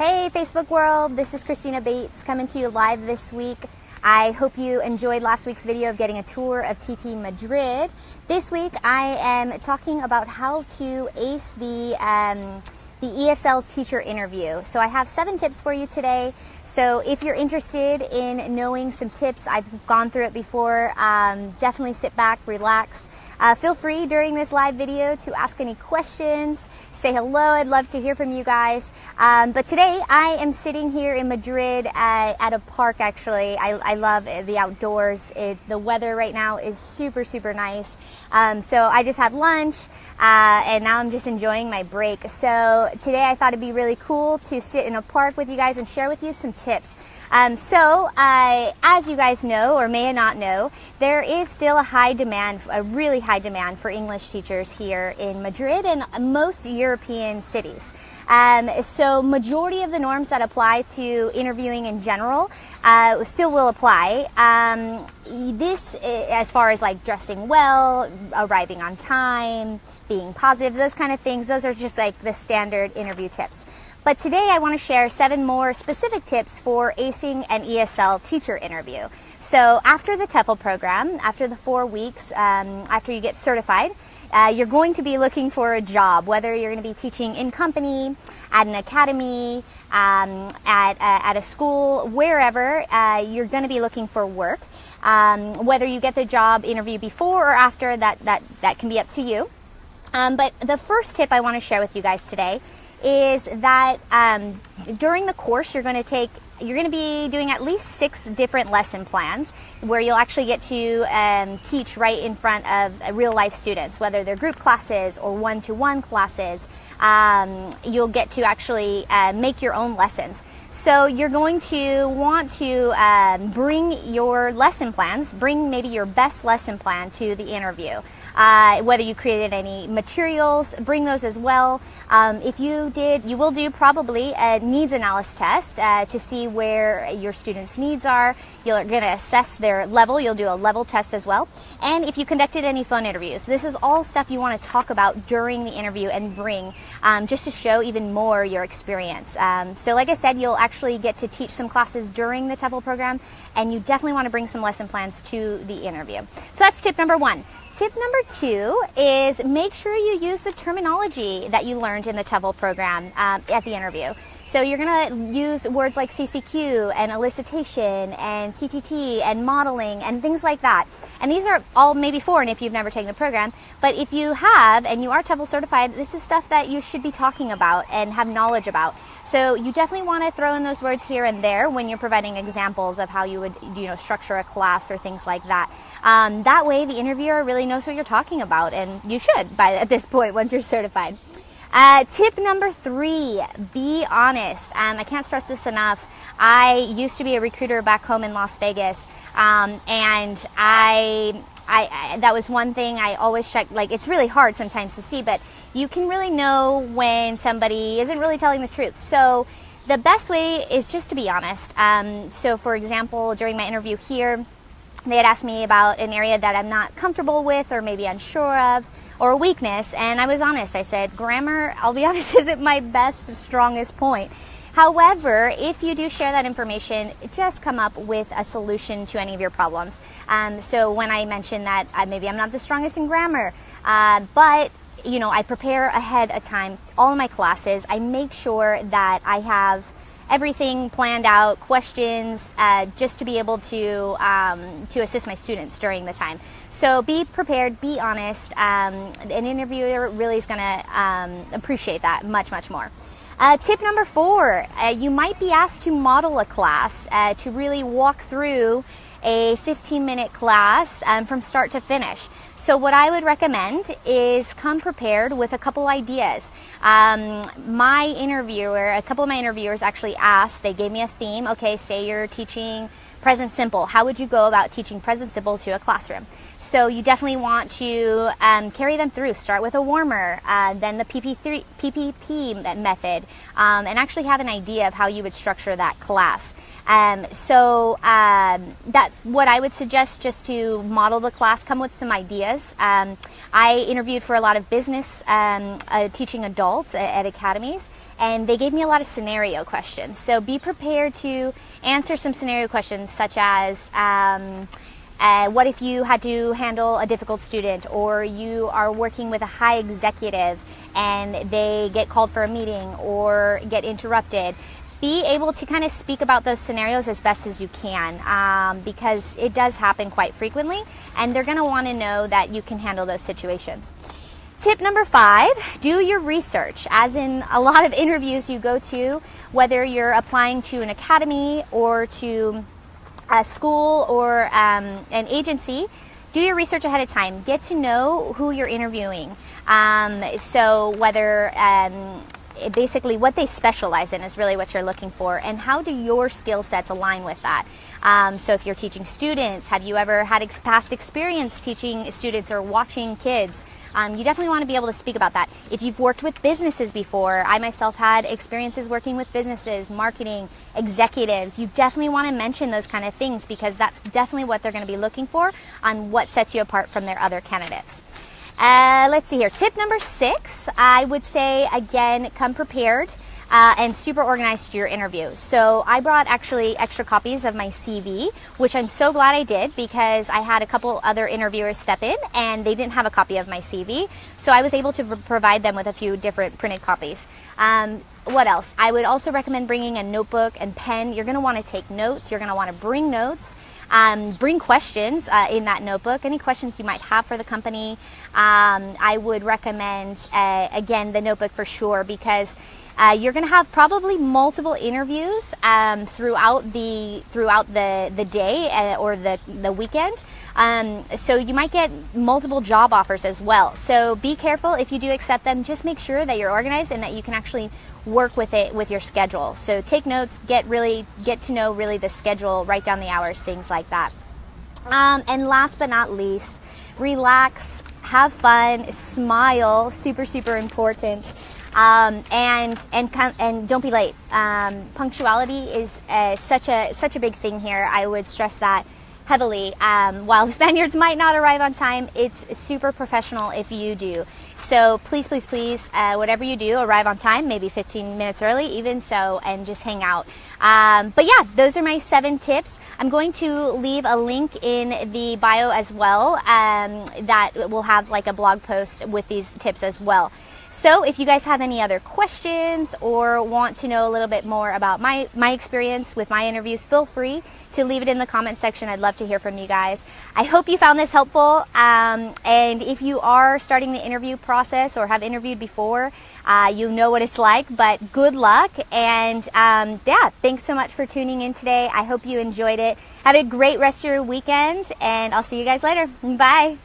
Hey Facebook world, this is Christina Bates coming to you live this week. I hope you enjoyed last week's video of getting a tour of TtMadrid. This week I am talking about how to ace the ESL teacher interview. So I have 7 tips for you today. So if you're interested in knowing some tips, I've gone through it before, definitely sit back, relax. Feel free during this live video to ask any questions, say hello. I'd love to hear from you guys. But today I am sitting here in Madrid at a park actually. I love the outdoors. The weather right now is super, super nice. So I just had lunch and now I'm just enjoying my break. So today I thought it'd be really cool to sit in a park with you guys and share with you some tips. As you guys know or may not know, there is still a really high demand for English teachers here in Madrid and most European cities. So majority of the norms that apply to interviewing in general still will apply. This, as far as like dressing well, arriving on time, being positive, those kind of things, those are just like the standard interview tips. But today I want to share 7 more specific tips for acing an ESL teacher interview. So after the TEFL program, after the 4 weeks, after you get certified, you're going to be looking for a job, whether you're going to be teaching in company, at an academy, at a school, wherever, you're going to be looking for work. Whether you get the job interview before or after, that can be up to you. But the first tip I want to share with you guys today is that during the course you're going to be doing at least 6 different lesson plans where you'll actually get to teach right in front of real life students, whether they're group classes or one-to-one classes. You'll get to actually make your own lessons. So you're going to want to bring your lesson plans, bring maybe your best lesson plan to the interview. Whether you created any materials, bring those as well. If you did, you will do probably a needs analysis test to see where your students' needs are. You're going to assess their level. You'll do a level test as well. And if you conducted any phone interviews, this is all stuff you want to talk about during the interview and bring just to show even more your experience. So like I said, you'll actually get to teach some classes during the TEFL program, and you definitely want to bring some lesson plans to the interview. So that's tip number 1. Tip number 2 is make sure you use the terminology that you learned in the TEFL program at the interview. So you're going to use words like CCQ and elicitation and TTT and modeling and things like that. And these are all maybe foreign if you've never taken the program. But if you have and you are TEFL certified, this is stuff that you should be talking about and have knowledge about. So you definitely want to throw in those words here and there when you're providing examples of how you would, structure a class or things like that. That way the interviewer really knows what you're talking about, and you should at this point once you're certified. Tip number 3, be honest. I can't stress this enough. I used to be a recruiter back home in Las Vegas, and that was one thing I always checked. Like, it's really hard sometimes to see, but you can really know when somebody isn't really telling the truth. So the best way is just to be honest. So for example, during my interview here, they had asked me about an area that I'm not comfortable with or maybe unsure of or a weakness, and I was honest. I said, grammar, I'll be honest, isn't my best, strongest point. However, if you do share that information, just come up with a solution to any of your problems. So when I mentioned that maybe I'm not the strongest in grammar, but I prepare ahead of time all of my classes. I make sure that I have everything planned out, questions, just to be able to assist my students during the time. So be prepared, be honest. An interviewer really is going to appreciate that much, much more. Tip number 4, you might be asked to model a class, to really walk through a 15-minute class from start to finish. So what I would recommend is come prepared with a couple ideas. A couple of my interviewers actually asked, they gave me a theme. Okay, say you're teaching Present simple. How would you go about teaching present simple to a classroom? So you definitely want to carry them through. Start with a warmer, then the PPP method, and actually have an idea of how you would structure that class. So that's what I would suggest, just to model the class, come with some ideas. I interviewed for a lot of business teaching adults at academies, and they gave me a lot of scenario questions. So be prepared to answer some scenario questions, such as what if you had to handle a difficult student, or you are working with a high executive and they get called for a meeting or get interrupted. Be able to kind of speak about those scenarios as best as you can, because it does happen quite frequently, and they're going to want to know that you can handle those situations. Tip number 5, do your research. As in a lot of interviews you go to, whether you're applying to an academy or to a school or an agency, do your research ahead of time. Get to know who you're interviewing. So whether basically what they specialize in is really what you're looking for, and how do your skill sets align with that. So if you're teaching students, have you ever had past experience teaching students or watching kids? You definitely want to be able to speak about that. If you've worked with businesses before, I myself had experiences working with businesses, marketing, executives, you definitely want to mention those kind of things, because that's definitely what they're going to be looking for on what sets you apart from their other candidates. Let's see here. Tip number 6, I would say, again, come prepared and super organized to your interview. So I brought actually extra copies of my CV, which I'm so glad I did, because I had a couple other interviewers step in and they didn't have a copy of my CV. So I was able to provide them with a few different printed copies. What else? I would also recommend bringing a notebook and pen. You're going to want to take notes. You're going to want to bring notes. Bring questions in that notebook, any questions you might have for the company. I would recommend, again, the notebook for sure, because you're going to have probably multiple interviews throughout the day or the weekend. So you might get multiple job offers as well. So be careful if you do accept them. Just make sure that you're organized and that you can actually work with it with your schedule. So take notes, get to know really the schedule, write down the hours, things like that. And last but not least, relax, have fun, smile, super, super important. And don't be late. Punctuality is such a big thing here. I would stress that heavily. While the Spaniards might not arrive on time, it's super professional if you do. So please, please, please, whatever you do, arrive on time, maybe 15 minutes early, even so, and just hang out. But yeah, those are my 7 tips. I'm going to leave a link in the bio as well, that will have like a blog post with these tips as well. So if you guys have any other questions or want to know a little bit more about my experience with my interviews, feel free to leave it in the comment section. I'd love to hear from you guys. I hope you found this helpful. And if you are starting the interview process or have interviewed before, you know what it's like, but good luck. And yeah, thanks so much for tuning in today. I hope you enjoyed it. Have a great rest of your weekend, and I'll see you guys later. Bye.